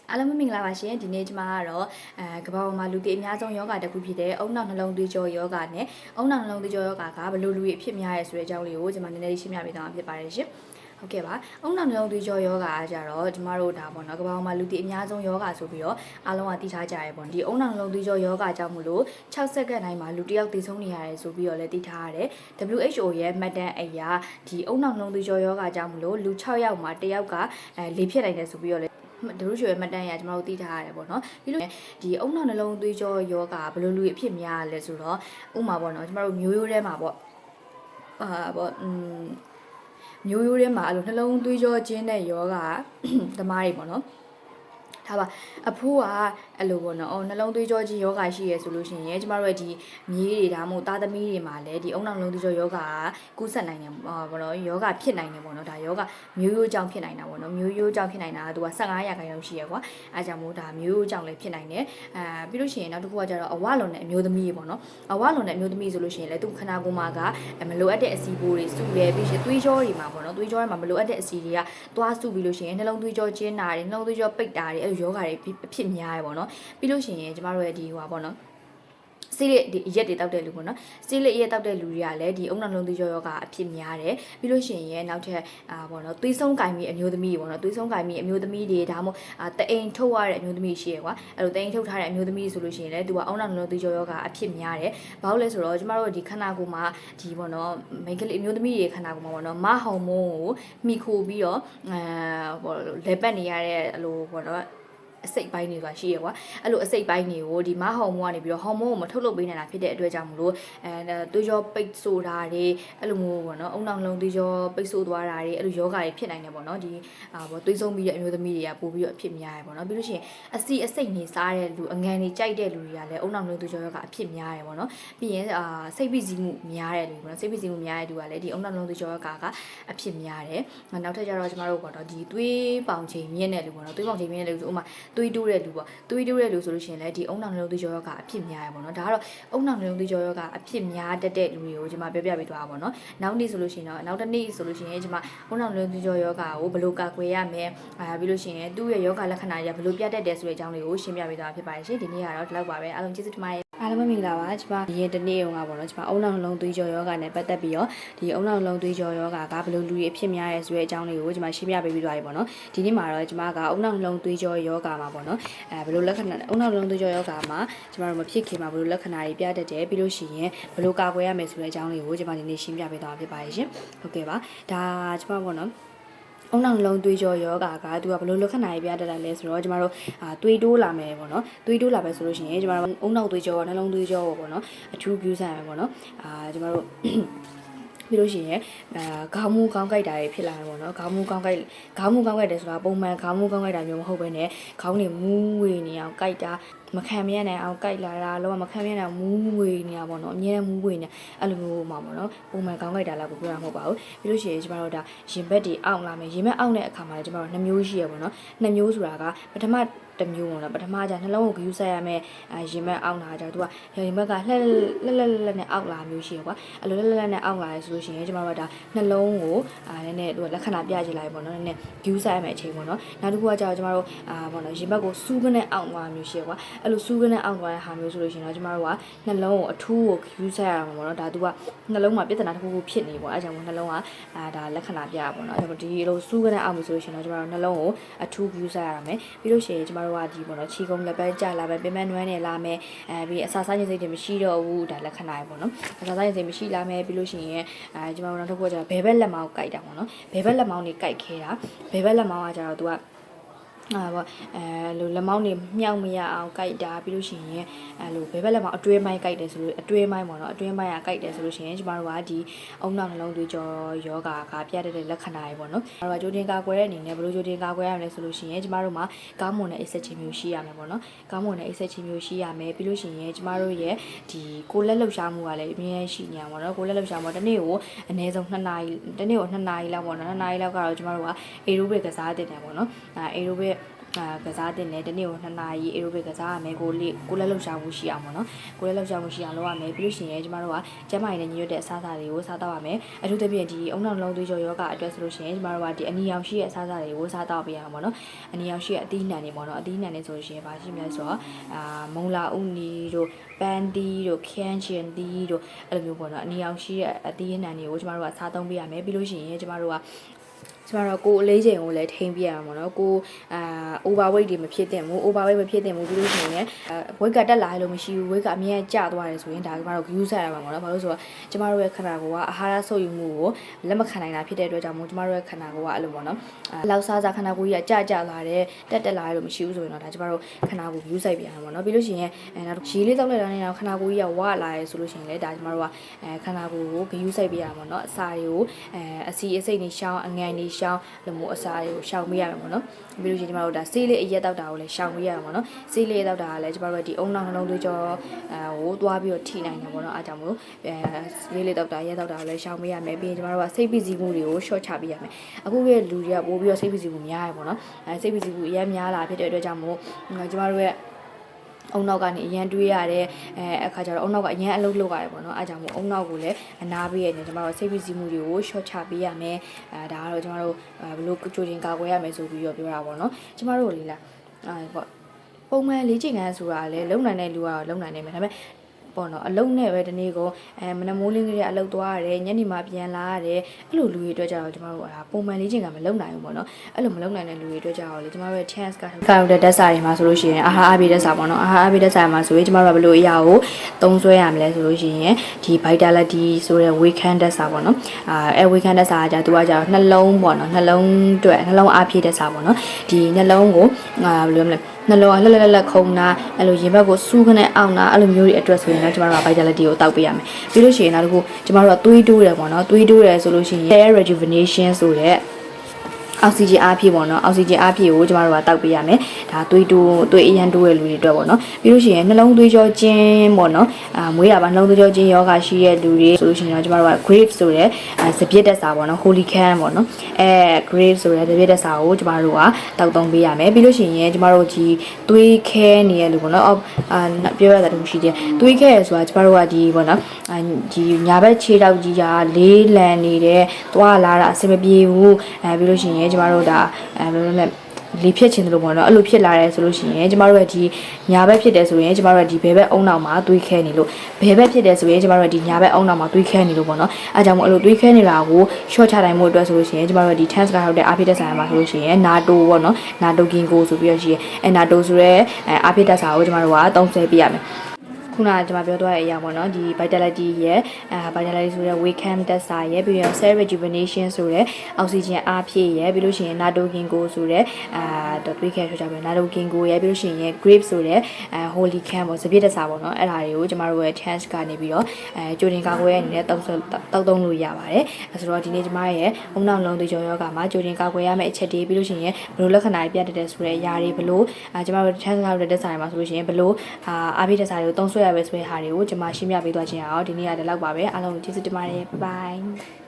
အားလုံးမင်္ဂလာပါရှင်ဒီနေ့ကျွန်မကတော့ကမ္ဘာပေါ်မှာလူတွေအများဆုံးယောဂတစ်ခုဖြစ်တဲ့အုံနောက်နှလုံးသွေးကြောယောဂနဲ့အုံနောက်နှလုံးသွေးကြောယောဂကဘယ်လိုလူတွေအဖြစ်များရဲဆိုတဲ့အကြောင်းလေးကိုကျွန်မနည်းနည်းရှင်းပြပေးသွားမှာဖြစ်ပါတယ်ရှင်ဟုတ်ကဲ့ပါအုံနောက်နှလုံးသွေးကြောယောဂကကြတော့ကျမတို့ဒါပေါ့နော်ကမ္ဘာပေါ်မှာလူတွေအများဆုံးယောဂဆိုပြီးတော့အားလုံးကသိထားကြရပေါ့ဒီအုံနောက်နှလုံးသွေးကြောယောဂကြောင့်မလို့6စက္ကန့်တိုင်းမှာလူတစ်ယောက်သေဆုံးနေရတယ်ဆိုပြီးတော့လည်းသိထားရတယ် WHO ရဲ့မှတ်တမ်းအရဒီအုံနောက်နှလုံးသွေးကြောယောဂကြောင့်မလို့လူ6ယောက်မှာ1ယောက်ကလေဖြစ်နိုင်တယ်ဆိုပြီးတော့တို့ရွှေမှတ်တမ်းရကျွန်တော်တို့သိထားရတယ်ပေါ့နော်ပြီးလို့ဒီအုံနောက်နှလုံးသွေးကြောယောဂဘယ်လိုလူအဖြစ်များလဲဆိုတော့ဥမာပေါ့နော်ကျွန်တော်တို့မျိုးရိုးထဲမှာပေါ့ပေါ့မျိုးရိုးထဲမှာအဲ့လိုနှလုံးသွေးကြောကျင်းတဲ့ယောဂသမားတွေပေါ့နော်ဒါပါအဖိုးကအဲ့လိုပေါ့နော်နှလုံးသွေးကြောကြီးယောဂရှိရဲဆိုလို့ရှိရင်ကျမတို့ရဲ့ဒီမြေးတွေဒါမှမဟုတ်သားသမီးတွေမှာလည်းဒီအုံနောက်နှလုံးသွေးကြောယောဂကူးစက်နိုင်တယ်ပေါ့နော်ယောဂဖြစ်နိုင်တယ်ပေါ့နော်ဒါယောဂမျိုးရိုးကြောင့်ဖြစ်နိုင်တာပေါ့နော်မျိုးရိုးကြောင့်ဖြစ်နိုင်တာကသူက15%လောက်ရှိရကွာအဲကြောင့်မို့ဒါမျိုးရိုးကြောင့်လည်းဖြစ်နိုင်တယ်ပြီးလို့ရှိရင်နောက်တစ်ခုကကျတော့အဝလွန်တဲ့အမျိုးသမီးတွေပေါ့နော်အဝလွန်တဲ့အမျိုးသမီးဆိုလို့ရှိရင်လည်းသူခန္ဓာကိုယ်မှာကမလိုအပ်တဲ့အစီပိုးတွေစုရဲပြီးရှင်သွေးကြောတွေမှာပေါ့နော်သွေးကြောတွေမှာမလိုအပ်တဲ့အစီတွေကသွားစုပြီးလို့ရှိရင်နှလုံးသွေးကြောကျဉ်းတာတွေနှလုံးသွေးကြောပိတ်တာတွေအဲ့လိုယောဂတွေအဖြစ်များရပေါ့နော်ပြီးလို့ရှိရင်ကျမတို့ရဲ့ဒီဟိုပါပေါ့နော်ဆေးလက်ဒီရက်တွေတောက်တဲ့လူပေါ့နော်ဆေးလက်ရက်တောက်တဲ့လူတွေကလည်းဒီအုံနောက်နှလုံးသွေးကြောယောဂအဖြစ်များတယ်ပြီးလို့ရှိရင်နောက်ထပ်ပေါ့နော်သွေးဆုံးကိုင်ပြီးအမျိုးသမီးတွေပေါ့နော်သွေးဆုံးကိုင်ပြီးအမျိုးသမီးတွေဒါမှမဟုတ်တအိမ်ထုတ်ရတဲ့အမျိုးသမီးရှိရကွာအဲ့လိုတအိမ်ထုတ်ထားတဲ့အမျိုးသမီးဆိုလို့ရှိရင်လည်းသူကအုံနောက်နှလုံးသွေးကြောယောဂအဖြစ်များတယ်ဘာလို့လဲဆိုတော့ကျမတို့ဒီခန္ဓာကိုယ်မှာဒီပေါ့နော်မိန်းကလေးအမျိုးသမီးတွေခန္ဓာကိုယ်မှာပေါ့နော်မဟော်မုန်းကိုမှီခိုပြီးတော့ပေါ့လေပတ်နေရတဲ့အဲ့လိုပေါ့နော်အစိတ်ပိုင်းတွေဆိုတာရှိရကွာအဲ့လိုအစိတ်ပိုင်းတွေကိုဒီမဟော်မုန်းကနေပြီးတော့ဟော်မုန်းကိုမထုတ်လုပ်ပေးနိုင်တာဖြစ်တဲ့အတွက်ကြောင့်မလို့သွေးကြောပိတ်ဆို့တာတွေအဲ့လိုမျိုးပေါ့နော်အုံနောက်လုံးသွေးကြောပိတ်ဆို့သွားတာတွေအဲ့လိုယောဂတွေဖြစ်နိုင်တယ်ပေါ့နော်ဒီပေါ့သွေးဆုံးပြီးတဲ့အမျိုးသမီးတွေကပို့ပြီးတော့အဖြစ်များရပေါ့နော်ပြီးလို့ရှိရင်အစီအစိတ်နေစားတဲ့လူအငန်တွေကြိုက်တဲ့လူတွေကလည်းအုံနောက်လုံးသွေးကြောယောဂအဖြစ်များရပေါ့နော်ပြီးရင်စိတ်ဖိစီးမှုများတဲ့လူပေါ့နော်စိတ်ဖိစီးမှုများတဲ့လူကလည်းဒီအုံနောက်လုံးသွေးကြောယောဂကအဖြစ်များတယ်နောက်ထပ်ကျတော့ကျမတို့ပေါ့နော်ဒီသွေးပေါင်ချိန်မြင့်တဲ့လူပေါ့နော်သွေးပေါင်ချိန်မြင့်တဲ့လူဆိုဥမာသွေးတိုးတဲ့လူပေါ့သွေးတိုးတဲ့လူဆိုလို့ရှိရင်လည်းဒီအုံနောက်နှလုံးသွေးကြောယောဂအဖြစ်များရပေါ့နော်ဒါကတော့အုံနောက်နှလုံးသွေးကြောယောဂအဖြစ်များတတ်တဲ့လူတွေကိုကျွန်မပြောပြပေးသွားပါပေါ့နော်နောက်နေ့ဆိုလို့ရှိရင်တော့နောက်တစ်နေ့ဆိုလို့ရှိရင်ကျွန်မအုံနောက်နှလုံးသွေးကြောယောဂကိုဘယ်လိုကာကွယ်ရမလဲပြီးလို့ရှိရင်သူ့ရဲ့ယောဂလက္ခဏာတွေကဘယ်လိုပြတတ်တယ်ဆိုတဲ့အကြောင်းလေးကိုရှင်းပြပေးသွားဖြစ်ပါတယ်ရှင်ဒီနေ့ကတော့ဒီလောက်ပါပဲအားလုံးကျေးဇူးတင်ပါတယ်အားလုံးမင်္ဂလာပါကျွန်မဒီရင်တနေ့ကပေါ့နော်ကျွန်မအုံနောက်နှလုံးသွေးကြောယောဂနဲ့ပတ်သက်ပြီးတော့ဒီအုံနောက်နှလုံးသွေးကြောယောဂကဘယ်လိုလူတွေအဖြစ်များရဲဆိုတဲ့အကြောင်းလေးကိုကျွန်မရှင်းပြပေးပြီးသွားပြီပေါ့နော်ဒီနေ့မှာတော့ကျွန်မကအုံနောက်နှလုံးသွေးကြောယောဂမှာပေါ့နော်ဘယ်လိုလက္ခဏာအုံနောက်နှလုံးသွေးကြောယောဂမှာကျွန်မတို့မဖြစ်ခင်မှာဘယ်လိုလက္ခဏာတွေပြတတ်တယ်ပြီးလို့ရှိရင်ဘယ်လိုကာကွယ်ရမယ်ဆိုတဲ့အကြောင်းလေးကိုကျွန်မဒီနေ့ရှင်းပြပေးသွားဖြစ်ပါတယ်ရှင်ဟုတ်ကဲ့ပါဒါကျွန်မပေါ့နော်အုံနောက်လုံးသွေးကြောယောဂကသူကဘယ်လိုလက္ခဏာတွေပြတတ်တယ်လဲဆိုတော့ကျမတို့သွေးတိုးလာမယ်ပေါ့နော်သွေးတိုးလာပဲဆိုလို့ရှိရင်ကျမတို့အုံနောက်သွေးကြောနှလုံးသွေးကြောပေါ့နော်အထူးပြုဆိုင်ရမယ်ပေါ့နော်ကျမတို့ပြီးလို့ရှိရင်ခေါင်းမူခေါင်းကိုက်တာတွေဖြစ်လာတယ်ပေါ့နော်ခေါင်းမူခေါင်းကိုက်တယ်ဆိုတာပုံမှန်ခေါင်းမူခေါင်းကိုက်တာမျိုးမဟုတ်ဘဲနဲ့ခေါင်းတွေမူးဝေနေအောင်ကိုက်တာမခံမရနိုင်အောင်ကိုက်လာတာလောကမခံမရနိုင်မူးဝေနေတာပေါ့နော်အများနဲ့မူးဝေနေအဲ့လိုမျိုးမှာပေါ့နော်ပုံမှန်ခေါင်းကိုက်တာလောက်ကိုပြောတာမဟုတ်ပါဘူးပြီးလို့ရှိရင်ကျမတို့ဒါရင်ဘက်တွေအောင့်လာမယ်ရင်ဘက်အောင့်တဲ့အခါမှာကျမတို့2မျိုးရှိရပေါ့နော်2မျိုးဆိုတာကပထမတစ်မျိုးပေါ့နော်ပထမကျနှလုံးကိုဂယူးဆက်ရမယ်ရင်ဘက်အောင့်လာကြသူကရင်ဘက်ကလှက်နဲ့အောက်လာမျိုးရှိရကွာအဲ့လိုလှက်နဲ့အောက်လာရဆိုလို့ရှိရင်ကျမတို့ကဒါနှလုံးကိုနည်းနည်းသူကလက္ခဏာပြချင်လိုက်ပေါ့နော်နည်းနည်းဂယူးဆက်ရမယ်အချိန်ပေါ့နော်နောက်တစ်ခုကကျတော့ကျမတို့ပေါ့နော်ရင်ဘက်ကိုစူးကနေအောင့်သွားမျိုးရှိရကွာအဲ့လိုစူးကနေအောင့်သွားတဲ့ဟာမျိုးဆိုလို့ရှိရင်တော့ကျမတို့ကနှလုံးကိုအထူးကိုဂယူးဆက်ရမှာပေါ့နော်ဒါသူကနှလုံးမှာပြဿနာတစ်ခုခုဖြစ်နေပေါ့အဲ့ကြောင့်မို့နှလုံးကဒါလက္ခဏာပြရပေါ့နော်အဲ့တော့ဒီလိုစူးကနေအောင့်ပြီဆိုလို့ရှိရင်တော့ကျမတို့နှလုံးကိုအထူးဂယူးဆက်ရရမယ်ပြီးလို့ရှိရင်ကျမတို့ကဒီပေါ့နော်ခြေကုံလက်ပန်းကျလာပဲပင်မနွမ်းနေလာမယ်ပြီးအစာစားခြင်းစိတ်တွေမရှိတော့ဘူးဒါလက္ခဏာပဲပေါ့နော်အစာစားခြင်းစိတ်မရှိလာမယ်ပြီးလို့ရှိရင်ကျမတို့နောက်တစ်ခုကကျတော့ဘယ်ဘက်လက်မောင်းကိုက်တာပေါ့နော်ဘယ်ဘက်လက်မောင်းတွေကိုက်ခဲတာဘယ်ဘက်လက်မောင်းကကျတော့သူကပေါ့လိုလက်မောင်းတွေမြောက်မရအောင်ကြိုက်တာပြီးလို့ရှိရင်လိုဘယ်ဘက်လက်မောင်းအတွဲမိုင်းကြိုက်တယ်ဆိုလို့အတွဲမိုင်းပေါ့နော်အတွဲမိုင်းကကြိုက်တယ်ဆိုလို့ရှိရင်ကျမတို့ကဒီအုံနောက်နှလုံးသွေးကြောယောဂကပြတတ်တဲ့လက္ခဏာတွေပေါ့နော်ကျမတို့ကကြိုတင်ကာကွယ်တဲ့အနေနဲ့ဘယ်လိုကြိုတင်ကာကွယ်ရမလဲဆိုလို့ရှိရင်ကျမတို့မှာကောင်းမွန်တဲ့အိတ်ဆက်ခြင်းမျိုးရှိရမယ်ပေါ့နော်ကောင်းမွန်တဲ့အိတ်ဆက်ခြင်းမျိုးရှိရမယ်ပြီးလို့ရှိရင်ကျမတို့ရဲ့ဒီကိုလက်လှုပ်ရှားမှုကလည်းအမြဲရှိနေရပါတော့ကိုလက်လှုပ်ရှားမှုတစ်နေ့ကိုအနည်းဆုံး2နာရီတစ်နေ့ကို2နာရီလောက်ပေါ့နော်2နာရီလောက်ကတော့ကျမတို့ကအေရိုဘစ်ကစားတင်တယ်ပေါ့နော်အေရိုဘစ် ကစားတင်တယ်တနေ့ကို2နာရီ aerobic ကစားရမယ်ကိုလည်းလှုပ်ရှားမှုရှိအောင်ပေါ့နော်ကိုလည်းလှုပ်ရှားမှုရှိအောင်လုပ်ရမယ်ပြီးလို့ရှိရင်ကျမတို့ကကျန်းမာရေးနဲ့ညီညွတ်တဲ့အစားအစာတွေကိုစားတော့ရမယ်အထူးသဖြင့်ဒီအုံနောက်လုံးသွေးကြောယောဂအတွက်ဆိုလို့ရှိရင်ကျမတို့ကဒီအနီရောင်ရှိတဲ့အစားအစာတွေကိုစားတော့ပေးရမှာပေါ့နော်အနီရောင်ရှိတဲ့အသီးနှံတွေပေါ့နော်အသီးနှံတွေဆိုလို့ရှိရင်ဘာရှိမလဲဆိုတော့မုံလာဥနီတို့ပန်းသီးတို့ခန်းချင်သီးတို့အဲ့လိုမျိုးပေါ့နော်အနီရောင်ရှိတဲ့အသီးနှံတွေကိုကျမတို့ကစားသုံးပေးရမယ်ပြီးလို့ရှိရင်ကျမတို့ကကျမတို့ကိုအလေးချိန်ကိုလည်းထိန်းပြရမှာပေါ့နော်ကိုoverweight တွေမဖြစ်သင့်ဘူး overweight မဖြစ်သင့်ဘူးပြီးလို့ရှိရင် weight ကတက်လာလို့မရှိဘူး weight ကအမြဲကျသွားတယ်ဆိုရင်ဒါကျမတို့ view ဆက်ရမှာပေါ့နော်ဘာလို့ဆိုတော့ကျမတို့ရဲ့ခန္ဓာကိုယ်ကအာဟာရဆုပ်ယူမှုကိုလက်မခံနိုင်တာဖြစ်တဲ့အတွက်ကြောင့်မို့ကျမတို့ရဲ့ခန္ဓာကိုယ်ကအဲ့လိုပေါ့နော်လောက်စားခန္ဓာကိုယ်ကြီးကကျလာတယ်တက်လာလို့မရှိဘူးဆိုရင်တော့ဒါကျမတို့ခန္ဓာကိုယ် view ဆိုင်ပြရမှာပေါ့နော်ပြီးလို့ရှိရင်နောက်ရေလေးတောက်လိုက်တာနဲ့ခန္ဓာကိုယ်ကြီးကဝလာရဲဆိုလို့ရှိရင်လည်းဒါကျမတို့ကခန္ဓာကိုယ်ကို view ဆိုင်ပြရမှာပေါ့နော်အစာတွေကိုအစီအစိတ်တွေရှောင်းအငံတွေရှောင်းလို့မျိုးအစာတွေကိုရှောင်ပေးရမှာပေါ့နော်ပြီးလို့ရှိရင်ကျမတို့ဒါဆေးလေးအရက်တောက်တာကိုလည်းရှောင်ပေးရမှာပေါ့နော်ဆေးလေးတောက်တာကလည်းကျမတို့ဒီအုံနောက်နှလုံးသွေးကြောဟိုသွားပြီးတော့ထိနိုင်တယ်ပေါ့နော်အားကြောင့်မို့ဆေးလေးတောက်တာရက်တောက်တာကိုလည်းရှောင်ပေးရမယ်ပြီးရင်ကျမတို့ကစိတ်ဖိစီးမှုတွေကို short ချပေးရမယ်အခုရဲ့လူတွေကပို့ပြီးတော့စိတ်ဖိစီးမှုများရပေါ့နော်စိတ်ဖိစီးမှုအများများလာဖြစ်တဲ့အတွက်ကြောင့်မို့ကျမတို့ရဲ့အုံနောက်ကနေအရန်တွေးရတယ်အခါကျတော့အုံနောက်ကအရန်အလုပ်လုပ်ရတယ်ပေါ့နော်အားကြောင့်မို့အုံနောက်ကိုလည်းအနာပေးရတယ်ကျမတို့စိတ်ဖိစီးမှုတွေကို short ချပေးရမယ်ဒါကတော့ကျမတို့ဘယ်လိုကြိုတင်ကာကွယ်ရမယ်ဆိုပြီးတော့ပြောတာပေါ့နော်ကျမတို့လေးလားပေါ့ပုံမှန်လေ့ကျင့်ခန်းဆိုတာလည်းလုံနိုင်တဲ့လူကတော့လုံနိုင်နေမယ်ဒါပေမဲ့ပေါ့နော်အလုံးနဲ့ပဲဒီနေ့ကိုမနမိုးလင်းကလေးအလုပ်သွားရတယ်ညနေမှပြန်လာရတယ်အဲ့လိုလူတွေအတွက်ကြတော့ကျမတို့ပုံမှန်လေ့ကျင့်ခန်းမလုပ်နိုင်ဘူးပေါ့နော်အဲ့လိုမလုပ်နိုင်တဲ့လူတွေအတွက်ကြတော့လေကျမတို့ရဲ့ chance ကတဲ့တက်စာတွေမှာဆိုလို့ရှိရင်အာဟာအပိတက်စာပေါ့နော်အာဟာအပိတက်စာမှာဆိုရင်ကျမတို့ကဘယ်လိုအရာကိုသုံးစွဲရမလဲဆိုလို့ရှိရင်ဒီ vitality ဆိုတဲ့ weekend တက်စာပေါ့နော်weekend တက်စာကသူကကြတော့နှလုံးပေါ့နော်နှလုံးအတွက်နှလုံးအားဖြည့်တက်စာပေါ့နော်ဒီနှလုံးကိုဘယ်လိုမလဲနှလုံးကလက်ခုံတာအဲ့လိုရင်ဘက်ကိုစူးခနဲ့အောင်တာအဲ့လိုမျိုးတွေအတွက်ဆိုရင်တော့ကျမတို့က vitality ကိုတောက်ပေးရမယ်ပြီးလို့ရှိရင်နောက်တစ်ခုကျမတို့ကသွေးတိုးတယ်ပေါ့နော်သွေးတိုးတယ်ဆိုလို့ရှိရင် cell rejuvenation ဆိုတဲ့အောက်ဆီဂျင်အားဖြည့်ပေါ့နော်အောက်ဆီဂျင်အားဖြည့်ကိုကျမတို့ကတောက်ပေးရမယ်ဒါသွေးအရန်တိုးတဲ့လူတွေအတွက်ပေါ့နော်ပြီးလို့ရှိရင်နှလုံးသွေးကြောကျဉ်ပေါ့နော်မွေးတာပါနှလုံးသွေးကြောကျဉ်ယောဂရှိတဲ့လူတွေဆိုလို့ရှိရင်တော့ကျမတို့က grape ဆိုတဲ့စပြည့်တက်စာပေါ့နော် holy can ပေါ့နော်grape ဆိုတဲ့စပြည့်တက်စာကိုကျမတို့ကတောက်သုံးပေးရမယ်ပြီးလို့ရှိရင်ကျမတို့ဒီသွေးခဲနေရလူပေါ့နော်ပြောရတာတခုရှိတယ်သွေးခဲရဆိုတာကျမတို့ကဒီပေါ့နော်ဒီညာဘက်ခြေထောက်ကြီးကလေးလံနေတဲ့သွားလာတာအဆင်မပြေဘူးပြီးလို့ရှိရင်ကျမတို့ဒါဘယ်လိုလဲလေဖြစ်ချင်တယ်လို့ပေါ့နော်အဲ့လိုဖြစ်လာတယ်ဆိုလို့ရှိရင်ကျမတို့ရဲ့ဒီညာဘက်ဖြစ်တယ်ဆိုရင်ကျမတို့ရဲ့ဒီဘယ်ဘက်အုံနောက်မှာသွေးခဲနေလို့ဘယ်ဘက်ဖြစ်တယ်ဆိုရင်ကျမတို့ရဲ့ဒီညာဘက်အုံနောက်မှာသွေးခဲနေလို့ပေါ့နော်အဲ့ကြောင့်မို့အဲ့လိုသွေးခဲနေတာကို short ချနိုင်မှုအတွက်ဆိုလို့ရှိရင်ကျမတို့ရဲ့ဒီ tense ကဟုတ်တဲ့အားဖြည့်တက်ဆိုင်မှာဆိုလို့ရှိရင်နာတိုပေါ့နော်နာတိုကင်ကိုဆိုပြီးတော့ရှိရင်နာတိုဆိုရဲအားဖြည့်တက်စာကိုကျမတို့ကသုံးဆွဲပြရမယ်ခုနကကျွန်မပြောသွားတဲ့အရာပေါ့နော်ဒီ vitality ရဲ့vitality ဆိုတဲ့ weekend တက်စာရဲ့ပြီးတော့ cell rejuvenation ဆိုတဲ့အောက်ဆီဂျင်အားဖြည့်ရဲ့ပြီးလို့ရှိရင် natokingco ဆိုတဲ့တွေးခဲ့ဆိုကြပါမယ် natokingco ရဲ့ပြီးလို့ရှိရင် grape ဆိုတဲ့holy can ပေါ့စပြည့်တက်စာပေါ့နော်အဲ့ဒါတွေကိုကျမတို့ရဲ့ chance ကနေပြီးတော့ကြိုတင်ကာကွယ်ရနေတဲ့တောက်သုံးလို့ရပါတယ်ဆိုတော့ဒီနေ့ကျမရဲ့အုံနောက်လုံးသွေးကြောယောဂမှာကြိုတင်ကာကွယ်ရမယ့်အချက်တွေပြီးလို့ရှိရင်ဘယ်လိုလက္ခဏာတွေပြတ်တဲ့ဆိုတဲ့အရာတွေဘယ်လိုကျမတို့ chance ကတက်စာတွေမှာဆိုလို့ရှိရင်ဘယ်လိုအားဖြည့်တက်စာတွေကိုသုံးဆွဲရပဲဆိုတဲ့ဟာတွေကိုကျွန်မရှင်းပြပေးသွားခြင်းအောင်ဒီနေ့ကဒီလောက်ပါပဲအားလုံးကျေးဇူးတင်ပါတယ် bye bye